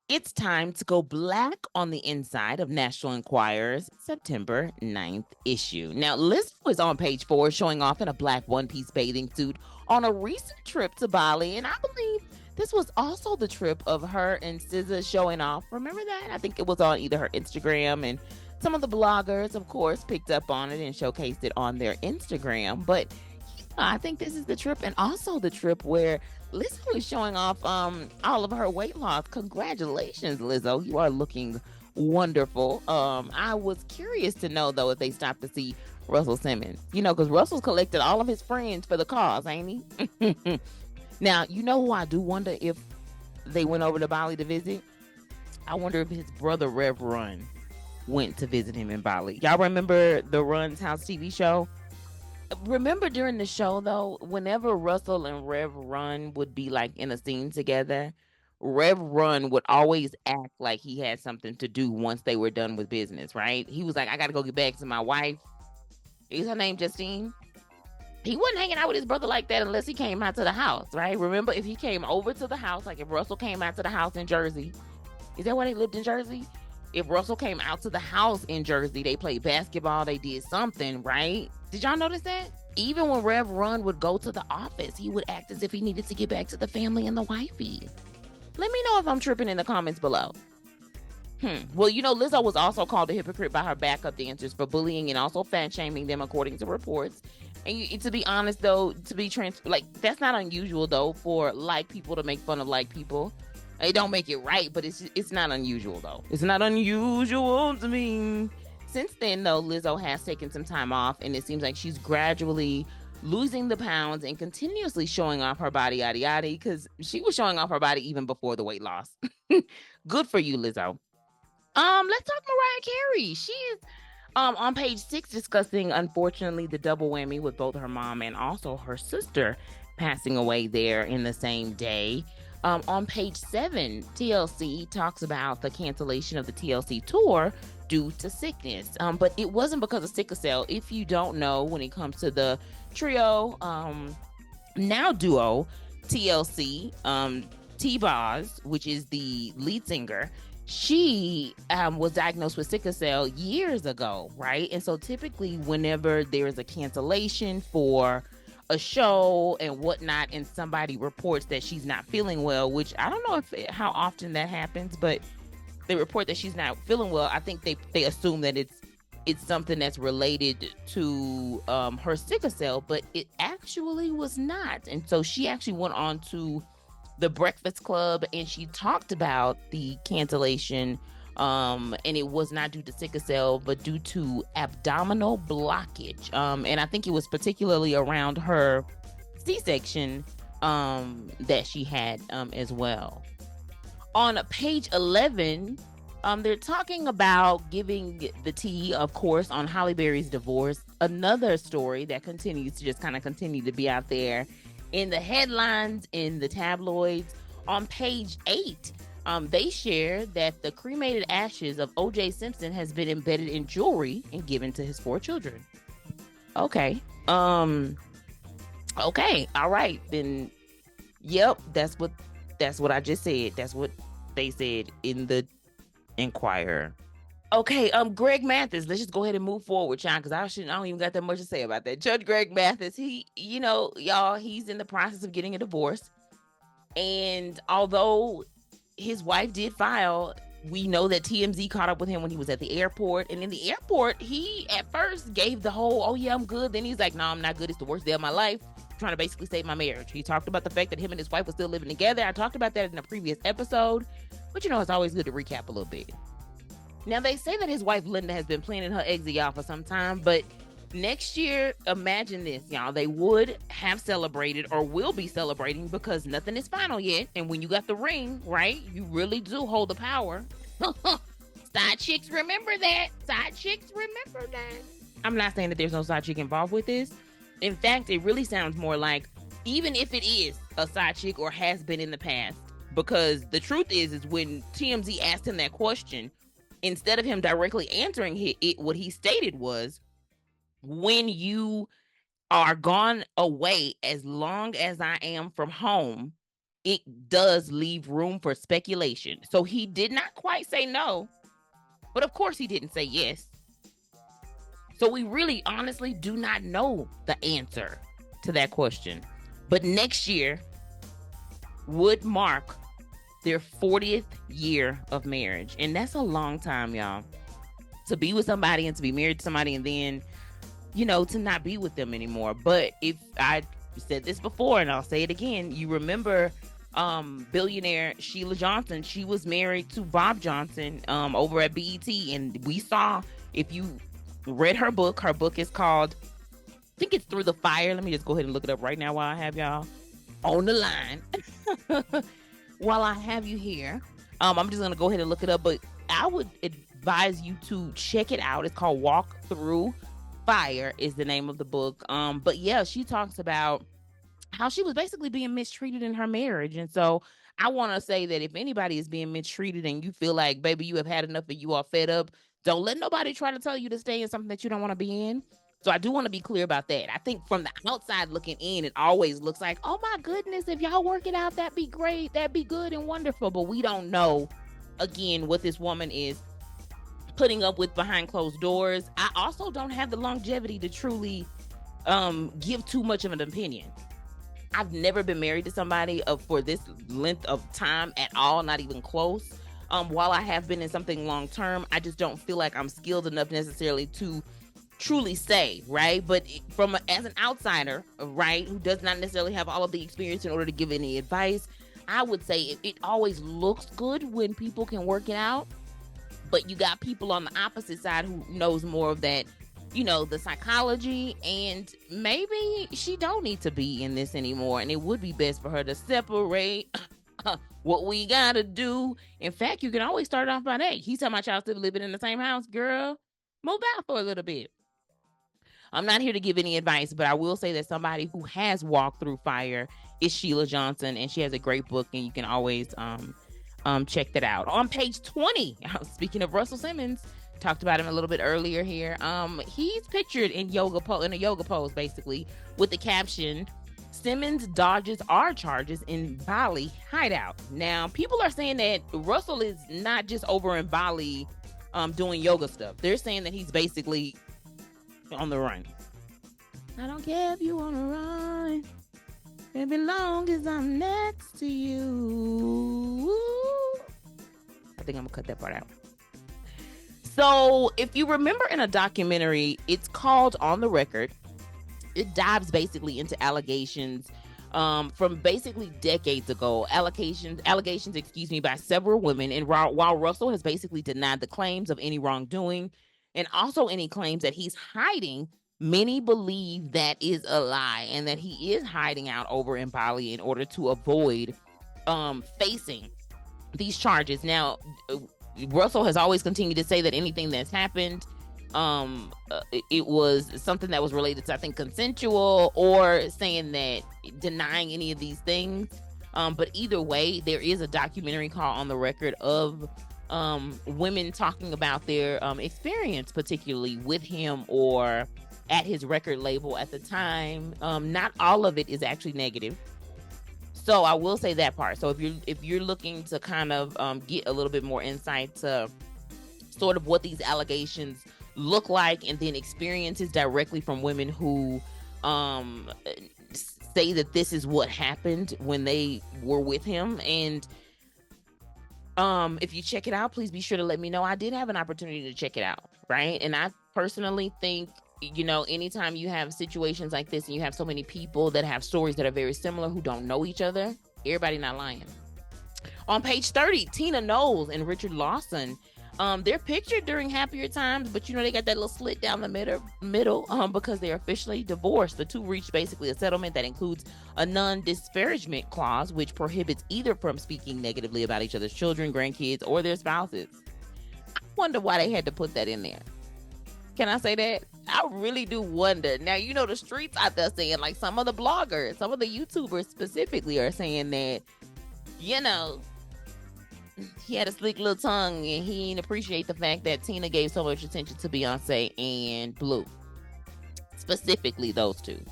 It's time to go black on the inside of National Enquirer's September 9th issue. Now, Lizzo is on page 4 showing off in a black one-piece bathing suit on a recent trip to Bali. And I believe this was also the trip of her and SZA showing off. Remember that? I think it was on either her Instagram, and some of the bloggers, of course, picked up on it and showcased it on their Instagram. But I think this is the trip, and also the trip where Lizzo is showing off all of her weight loss. Congratulations, Lizzo. You are looking wonderful. I was curious to know though if they stopped to see Russell Simmons. Because Russell's collected all of his friends for the cause, ain't he? Now, who I do wonder if they went over to Bali to visit? I wonder if his brother Rev Run went to visit him in Bali. Y'all remember the Run's House TV show? Remember during the show though, whenever Russell and Rev Run would be like in a scene together, Rev Run would always act like he had something to do once they were done with business, right? He was like, I gotta go get back to my wife. Is her name Justine? He wasn't hanging out with his brother like that unless he came out to the house, right? Remember, if he came over to the house, like if Russell came out to the house in Jersey, is that why they lived in Jersey? If Russell came out to the house in Jersey, they played basketball, they did something, right? Did y'all notice that? Even when Rev Run would go to the office, he would act as if he needed to get back to the family and the wifey. Let me know if I'm tripping in the comments below. Well, Lizzo was also called a hypocrite by her backup dancers for bullying and also fat shaming them, according to reports. And to be honest, though, that's not unusual, though, for like people to make fun of like people. They don't make it right, but it's not unusual, though. It's not unusual to me. Since then, though, Lizzo has taken some time off, and it seems like she's gradually losing the pounds and continuously showing off her body, yada yada, because she was showing off her body even before the weight loss. Good for you, Lizzo. Let's talk Mariah Carey. She is on page 6 discussing, unfortunately, the double whammy with both her mom and also her sister passing away there in the same day. On page 7, TLC talks about the cancellation of the TLC tour due to sickness. But it wasn't because of sickle cell. If you don't know, when it comes to the trio, now duo, TLC, T-Boz, which is the lead singer, she was diagnosed with sickle cell years ago, right? And so typically whenever there's a cancellation for a show and whatnot, and somebody reports that she's not feeling well, which I don't know how often that happens, but they report that she's not feeling well, I think they assume that it's something that's related to her sickle cell, but it actually was not. And so she actually went on to the Breakfast Club and she talked about the cancellation, and it was not due to sickle cell, but due to abdominal blockage. And I think it was particularly around her C-section that she had as well. On page 11, they're talking about giving the tea, of course, on Halle Berry's divorce. Another story that continues to just kind of continue to be out there in the headlines, in the tabloids. On page 8, they share that the cremated ashes of O.J. Simpson has been embedded in jewelry and given to his 4 children. Okay. Okay. All right. Then, yep, that's what I just said. That's what they said in the Enquirer. Okay, Greg Mathis. Let's just go ahead and move forward, Sean, because I don't even got that much to say about that. Judge Greg Mathis, he, y'all, he's in the process of getting a divorce. And although his wife did file, we know that TMZ caught up with him when he was at the airport. And in the airport, he at first gave the whole, oh yeah, I'm good. Then he's like, no, I'm not good. It's the worst day of my life. Trying to basically save my marriage. He talked about the fact that him and his wife were still living together. I talked about that in a previous episode. But it's always good to recap a little bit. Now, they say that his wife, Linda, has been planning her exit, y'all, for some time. But next year, imagine this, y'all. They would have celebrated or will be celebrating because nothing is final yet. And when you got the ring, right, you really do hold the power. Side chicks, remember that. Side chicks, remember that. I'm not saying that there's no side chick involved with this. In fact, it really sounds more like, even if it is a side chick or has been in the past, because the truth is when TMZ asked him that question, instead of him directly answering it, what he stated was, when you are gone away as long as I am from home, it does leave room for speculation. So he did not quite say no, but of course he didn't say yes. So we really honestly do not know the answer to that question. But next year would mark their 40th year of marriage. And that's a long time, y'all. To be with somebody and to be married to somebody and then, to not be with them anymore. But if I said this before and I'll say it again, you remember billionaire Sheila Johnson, she was married to Bob Johnson over at BET. And we saw, if you read her book is called, I think it's Through the Fire. Let me just go ahead and look it up right now while I have y'all on the line. While I have you here, I'm just going to go ahead and look it up. But I would advise you to check it out. It's called Walk Through Fire is the name of the book. But yeah, she talks about how she was basically being mistreated in her marriage. And so I want to say that if anybody is being mistreated and you feel like, baby, you have had enough and you are fed up, don't let nobody try to tell you to stay in something that you don't want to be in. So I do want to be clear about that. I think from the outside looking in, it always looks like, oh my goodness, if y'all work it out, that'd be great. That'd be good and wonderful. But we don't know, again, what this woman is putting up with behind closed doors. I also don't have the longevity to truly give too much of an opinion. I've never been married to somebody for this length of time at all, not even close. While I have been in something long term, I just don't feel like I'm skilled enough necessarily to truly say, right? But as an outsider, right, who does not necessarily have all of the experience in order to give any advice, I would say it always looks good when people can work it out. But you got people on the opposite side who knows more of that, the psychology, and maybe she don't need to be in this anymore. And it would be best for her to separate what we gotta do. In fact, you can always start off by that. He's talking about y'all still living in the same house, girl. Move out for a little bit. I'm not here to give any advice, but I will say that somebody who has walked through fire is Sheila Johnson, and she has a great book, and you can always check that out. On page 20, speaking of Russell Simmons, talked about him a little bit earlier here. He's pictured in a yoga pose, basically, with the caption, Simmons dodges our charges in Bali hideout. Now, people are saying that Russell is not just over in Bali doing yoga stuff. They're saying that he's basically on the run. I don't care if you want to run, as long as I'm next to you. I think I'm gonna cut that part out. So if you remember in a documentary, it's called On the Record. It dives basically into allegations from basically decades ago, allegations, by several women. And while Russell has basically denied the claims of any wrongdoing and also any claims that he's hiding, many believe that is a lie and that he is hiding out over in Bali in order to avoid facing these charges. Now, Russell has always continued to say that anything that's happened, it was something that was related to, I think, consensual, or saying that denying any of these things. But either way, there is a documentary called On the Record of women talking about their experience, particularly with him or at his record label at the time. Not all of it is actually negative. So I will say that part. So if you're looking to kind of get a little bit more insight to sort of what these allegations look like, and then experiences directly from women who say that this is what happened when they were with him. And if you check it out, please be sure to let me know. I did have an opportunity to check it out, right? And I personally think, anytime you have situations like this and you have so many people that have stories that are very similar who don't know each other, everybody not lying. On page 30, Tina Knowles and Richard Lawson, they're pictured during happier times, but they got that little slit down the middle because they're officially divorced. The two reached basically a settlement that includes a non-disparagement clause, which prohibits either from speaking negatively about each other's children, grandkids, or their spouses. I wonder why they had to put that in there. Can I say that? I really do wonder. Now, the streets out there saying, like, some of the bloggers, some of the YouTubers specifically are saying that, he had a slick little tongue and he didn't appreciate the fact that Tina gave so much attention to Beyonce and Blue. Specifically those two.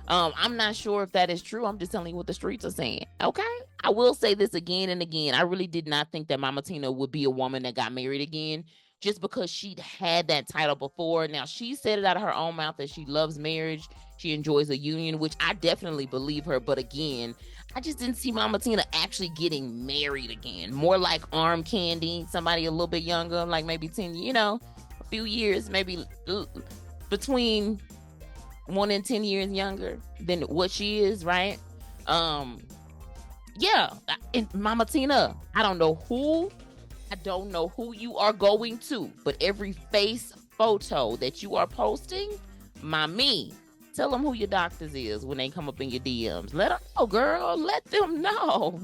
I'm not sure if that is true. I'm just telling you what the streets are saying. Okay. I will say this again and again. I really did not think that Mama Tina would be a woman that got married again just because she'd had that title before. Now, she said it out of her own mouth that she loves marriage. She enjoys a union, which I definitely believe her. But again, I just didn't see Mama Tina actually getting married again. More like arm candy, somebody a little bit younger, like maybe 10, a few years, maybe between 1 and 10 years younger than what she is, right? Yeah. And Mama Tina, I don't know who you are going to, but every face photo that you are posting, mommy, tell them who your doctors is when they come up in your DMs. Let them know, girl. Let them know.